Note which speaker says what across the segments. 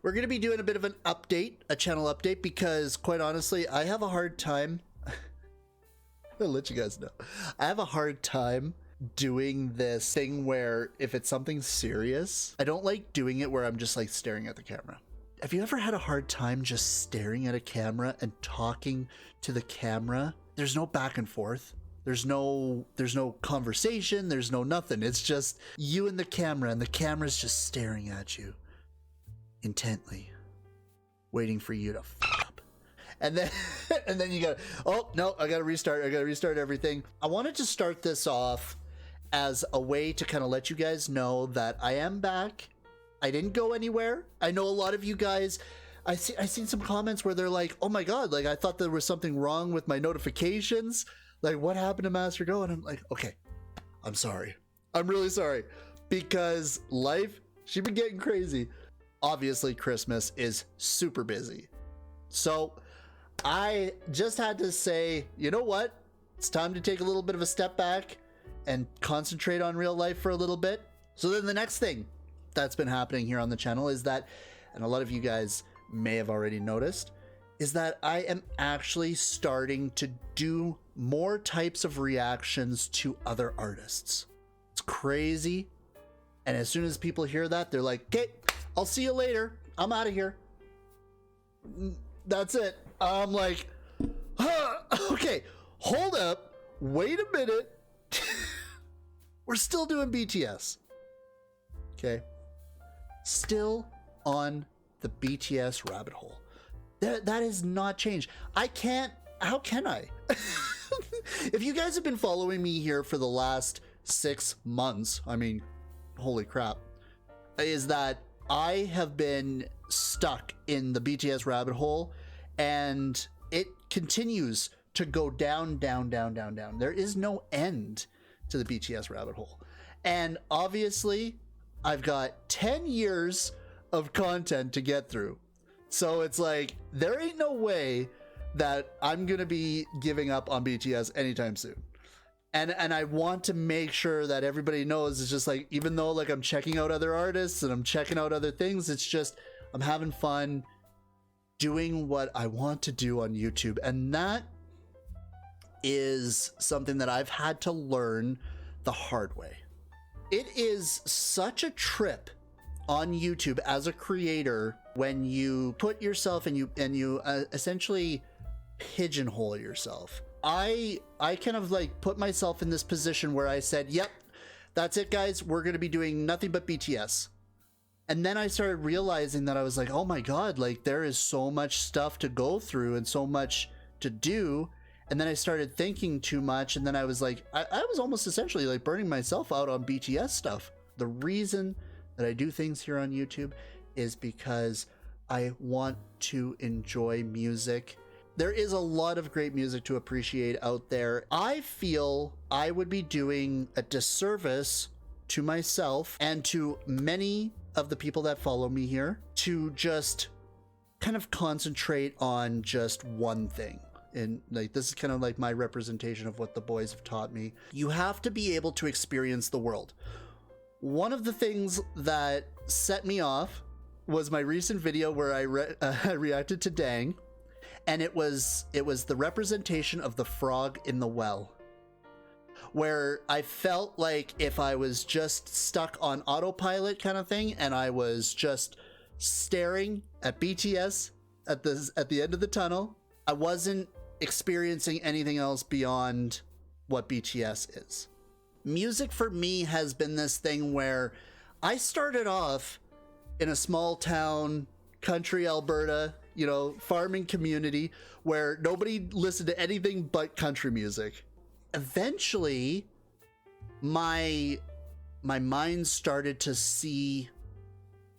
Speaker 1: we're going to be doing a bit of an update, a channel update, because quite honestly, I have a hard time. I'll let you guys know. I have a hard time doing this thing where if it's something serious, I don't like doing it where I'm just like staring at the camera. Have you ever had a hard time just staring at a camera and talking to the camera? There's no back and forth. There's no conversation. There's no nothing. It's just you and the camera's just staring at you intently, waiting for you to f up. And then you gotta, oh no, I gotta restart everything. I wanted to start this off as a way to kind of let you guys know that I am back. I didn't go anywhere. I know a lot of you guys, I seen some comments where they're like, oh my God, like I thought there was something wrong with my notifications. Like what happened to MasterGo? And I'm like, okay, I'm sorry. I'm really sorry, because life, she's been getting crazy. Obviously Christmas is super busy. So I just had to say, you know what? It's time to take a little bit of a step back and concentrate on real life for a little bit. So then the next thing that's been happening here on the channel is that, and a lot of you guys may have already noticed, is that I am actually starting to do more types of reactions to other artists. It's crazy. And as soon as people hear that, they're like, okay, I'll see you later. I'm out of here. That's it. I'm like, okay, hold up. Wait a minute. We're still doing BTS. Okay. Still on the BTS rabbit hole. That has not changed. I can't, how can I? If you guys have been following me here for the last 6 months, I mean, holy crap, is that I have been stuck in the BTS rabbit hole, and it continues to go down, down, down, down, down. There is no end to the BTS rabbit hole. And obviously, I've got 10 years of content to get through. So it's like, there ain't no way that I'm gonna be giving up on BTS anytime soon. And I want to make sure that everybody knows, it's just like, even though like I'm checking out other artists and I'm checking out other things, it's just, I'm having fun doing what I want to do on YouTube. And that is something that I've had to learn the hard way. It is such a trip on YouTube as a creator when you put yourself and you essentially pigeonhole yourself. I kind of like put myself in this position where I said, yep, that's it guys, we're going to be doing nothing but BTS. And then I started realizing that I was like, oh my God, like there is so much stuff to go through and so much to do. And then I started thinking too much, and then I was like, I was almost essentially like burning myself out on BTS stuff. The reason that I do things here on YouTube is because I want to enjoy music. There is a lot of great music to appreciate out there. I feel I would be doing a disservice to myself and to many of the people that follow me here to just kind of concentrate on just one thing. And like, this is kind of like my representation of what the boys have taught me. You have to be able to experience the world. One of the things that set me off was my recent video where I reacted to Dang, and it was the representation of the frog in the well, where I felt like if I was just stuck on autopilot kind of thing, and I was just staring at BTS at the end of the tunnel, I wasn't experiencing anything else beyond what BTS is. Music for me has been this thing where I started off in a small town, country Alberta, you know, farming community where nobody listened to anything but country music. Eventually, my mind started to see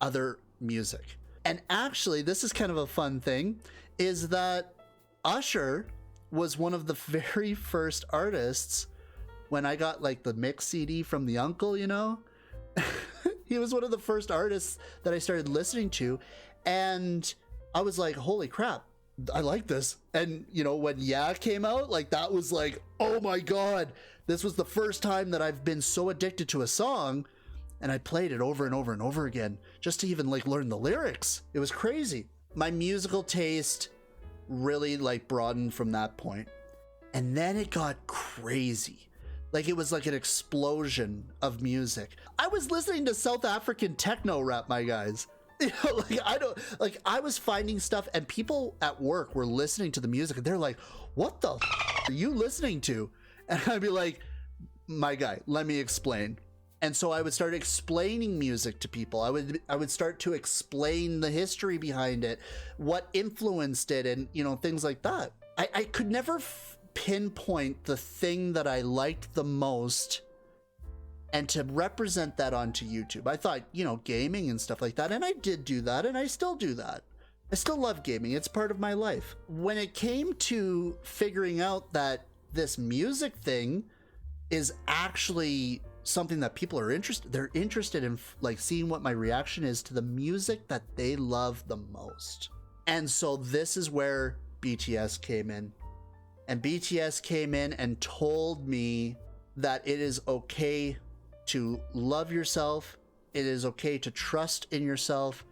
Speaker 1: other music. And actually, this is kind of a fun thing, is that Usher was one of the very first artists when I got like the mix CD from the uncle, you know? He was one of the first artists that I started listening to, and I was like, holy crap, I like this. And you know, when Yeah came out, like that was like, oh my God, this was the first time that I've been so addicted to a song. And I played it over and over and over again just to even like learn the lyrics. It was crazy. My musical taste really like broadened from that point. And then it got crazy. Like it was like an explosion of music. I was listening to South African techno rap, my guys. You know, like I was finding stuff, and people at work were listening to the music and they're like, what the are you listening to? And I'd be like, my guy, let me explain. And so I would start explaining music to people. I would start to explain the history behind it, what influenced it, and you know, things like that. I could never pinpoint the thing that I liked the most and to represent that onto YouTube. I thought, you know, gaming and stuff like that, and I did do that, and I still do that. I still love gaming. It's part of my life. When it came to figuring out that this music thing is actually something that people are they're interested in, like seeing what my reaction is to the music that they love the most. And so this is where BTS came in. And BTS came in and told me that it is okay to love yourself, it is okay to trust in yourself,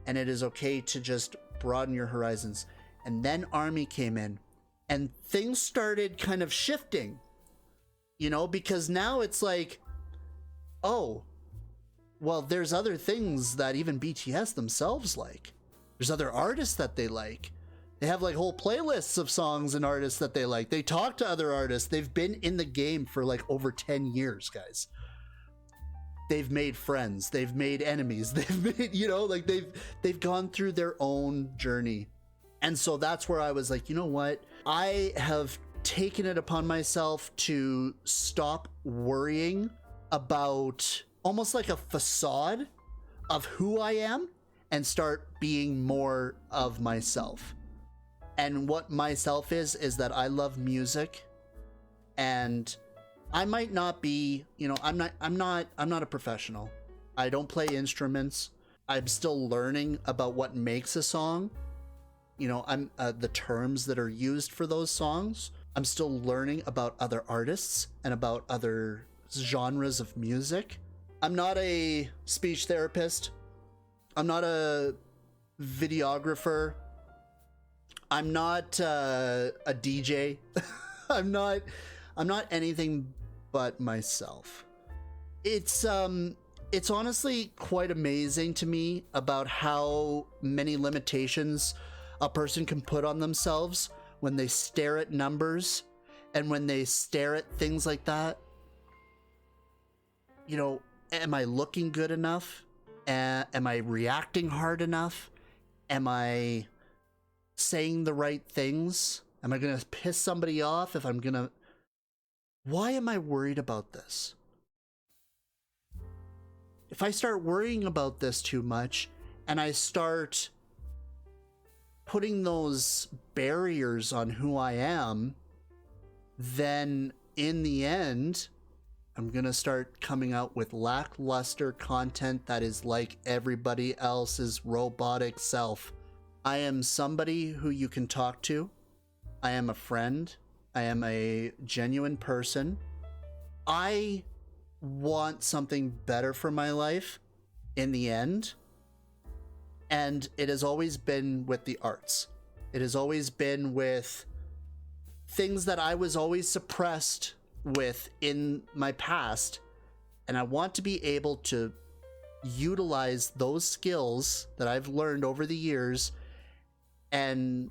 Speaker 1: and it is okay to just broaden your horizons. And then Army came in and things started kind of shifting, you know, because now it's like, oh, well, there's other things that even BTS themselves like. There's other artists that they like. They have like whole playlists of songs and artists that they like. They talk to other artists. They've been in the game for like over 10 years, guys. They've made friends. They've made enemies. They've made, you know, like they've gone through their own journey. And so that's where I was like, you know what? I have taken it upon myself to stop worrying about almost like a facade of who I am and start being more of myself. And what myself is that I love music, and I might not be, you know, I'm not a professional. I don't play instruments. I'm still learning about what makes a song. You know, I'm the terms that are used for those songs. I'm still learning about other artists and about other genres of music. I'm not a speech therapist. I'm not a videographer. I'm not a DJ. I'm not anything but myself. It's honestly quite amazing to me about how many limitations a person can put on themselves when they stare at numbers and when they stare at things like that. You know, am I looking good enough? Am I reacting hard enough? Am I saying the right things? Am I gonna piss somebody off if I'm gonna... Why am I worried about this? If I start worrying about this too much and I start putting those barriers on who I am, then in the end, I'm gonna start coming out with lackluster content that is like everybody else's robotic self. I am somebody who you can talk to. I am a friend. I am a genuine person. I want something better for my life in the end. And it has always been with the arts. It has always been with things that I was always suppressed with in my past. And I want to be able to utilize those skills that I've learned over the years and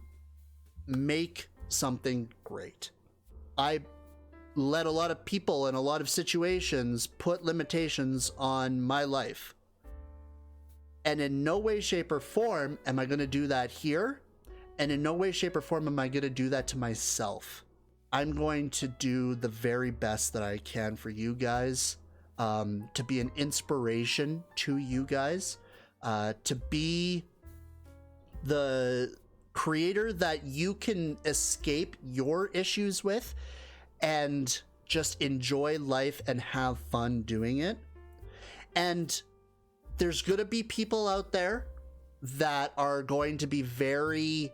Speaker 1: make something great. I let a lot of people in a lot of situations put limitations on my life. And in no way, shape, or form am I going to do that here. And in no way, shape, or form am I going to do that to myself. I'm going to do the very best that I can for you guys, to be an inspiration to you guys, to be the creator that you can escape your issues with and just enjoy life and have fun doing it. And there's going to be people out there that are going to be very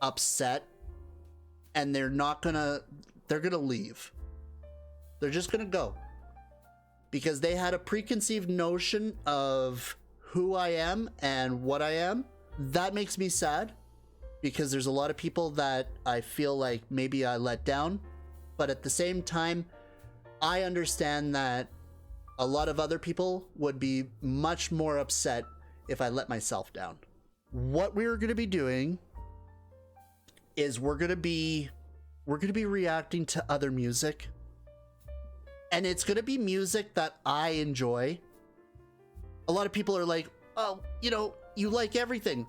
Speaker 1: upset, and they're going to leave. They're just going to go. because they had a preconceived notion of who I am and what I am. That makes me sad, because there's a lot of people that I feel like maybe I let down. But at the same time, I understand that a lot of other people would be much more upset if I let myself down. What we're going to be doing is we're going to be reacting to other music. And it's going to be music that I enjoy. A lot of people are like, oh, you know, you like everything.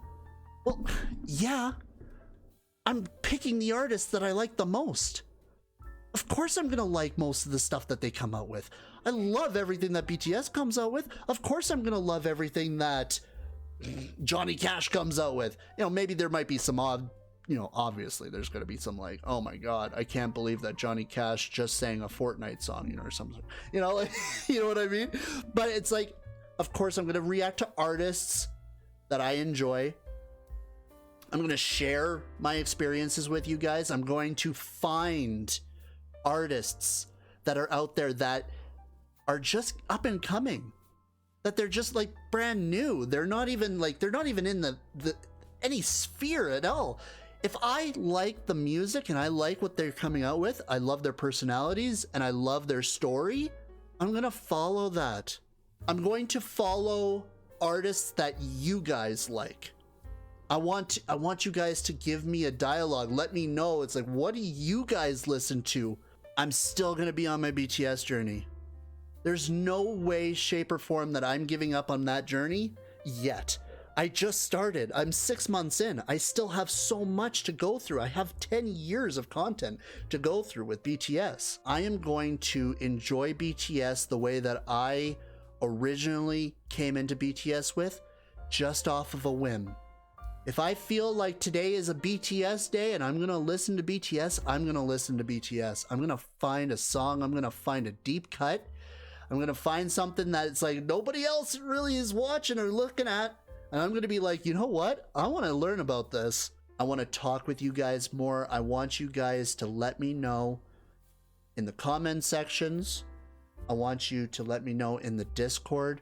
Speaker 1: Well, yeah, I'm picking the artists that I like the most. Of course I'm going to like most of the stuff that they come out with. I love everything that BTS comes out with. Of course I'm going to love everything that Johnny Cash comes out with. You know, maybe there might be some odd, you know, obviously there's going to be some like, oh my God, I can't believe that Johnny Cash just sang a Fortnite song, you know, or something, you know, like, you know what I mean? But it's like, of course I'm going to react to artists that I enjoy. I'm going to share my experiences with you guys. I'm going to find artists that are out there that are just up and coming, that they're just like brand new. They're not even in the any sphere at all. If I like the music and I like what they're coming out with, I love their personalities and I love their story, I'm going to follow that. I'm going to follow artists that you guys like. I want you guys to give me a dialogue. Let me know. It's like, what do you guys listen to? I'm still going to be on my BTS journey. There's no way, shape, or form that I'm giving up on that journey yet. I just started. I'm 6 months in. I still have so much to go through. I have 10 years of content to go through with BTS. I am going to enjoy BTS the way that I originally came into BTS with, just off of a whim. If I feel like today is a BTS day and I'm going to listen to BTS, I'm going to listen to BTS. I'm going to find a song. I'm going to find a deep cut. I'm going to find something that it's like nobody else really is watching or looking at. And I'm going to be like, you know what? I want to learn about this. I want to talk with you guys more. I want you guys to let me know in the comment sections. I want you to let me know in the Discord,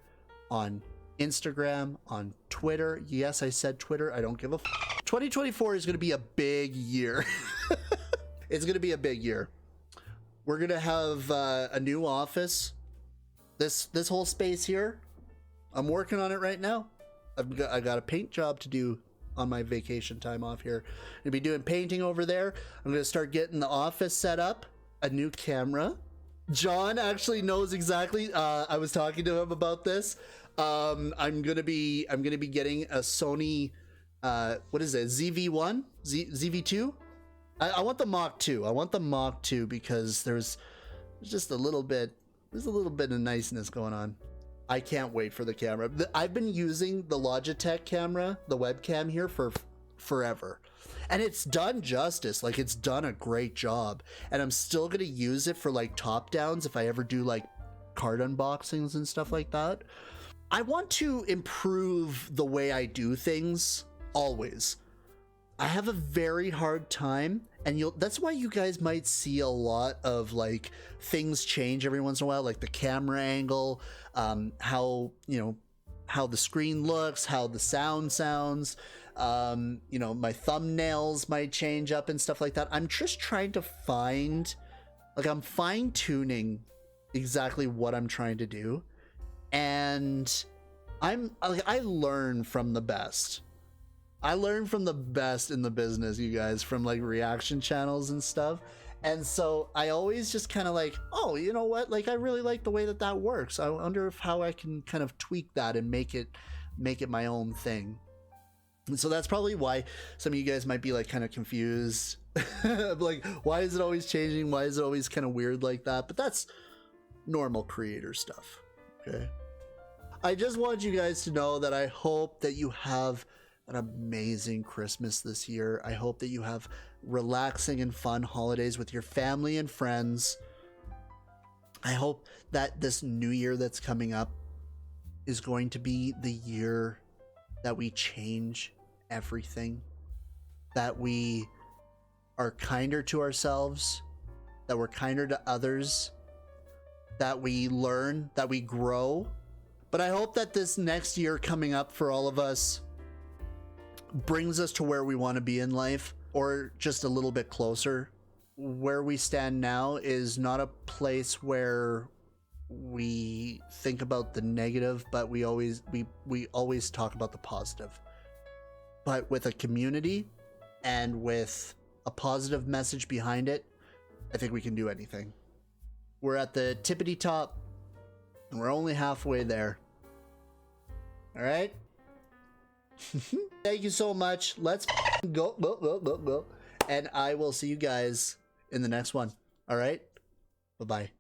Speaker 1: on Instagram, on Twitter. Yes, I said Twitter. I don't give a 2024 is going to be a big year. It's going to be a big year. We're going to have a new office. This whole space here, I'm working on it right now. I got a paint job to do on my vacation time off here. I'm gonna be doing painting over there. I'm gonna start getting the office set up, a new camera. John actually knows exactly. I was talking to him about this. I'm gonna be getting a Sony. What is it? ZV1, ZV2. I want the Mach 2. I want the Mach 2 because there's just a little bit. There's a little bit of niceness going on. I can't wait for the camera. I've been using the Logitech camera, the webcam here, for forever. And it's done justice. Like, it's done a great job. And I'm still going to use it for, like, top downs if I ever do, like, card unboxings and stuff like that. I want to improve the way I do things, always. I have a very hard time, and that's why you guys might see a lot of like things change every once in a while, like the camera angle, how the screen looks, how the sound sounds, my thumbnails might change up and stuff like that. I'm just trying to find, like, I'm fine tuning exactly what I'm trying to do, and I learn from the best. I learned from the best in the business, you guys, from like reaction channels and stuff. And so I always just kind of like, oh, you know what? Like, I really like the way that works. I wonder how I can kind of tweak that and make it my own thing. And so that's probably why some of you guys might be like kind of confused. Like, why is it always changing? Why is it always kind of weird like that? But that's normal creator stuff. Okay. I just want you guys to know that I hope that you have an amazing Christmas this year. I hope that you have relaxing and fun holidays with your family and friends. I hope that this new year that's coming up is going to be the year that we change everything, that we are kinder to ourselves, that we're kinder to others, that we learn, that we grow. But I hope that this next year coming up for all of us brings us to where we want to be in life, or just a little bit closer. Where we stand now is not a place where we think about the negative, but we always talk about the positive. But with a community and with a positive message behind it, I think we can do anything. We're at the tippity top and we're only halfway there. All right. Thank you so much. Let's go. And I will see you guys in the next one. All right. Bye-bye.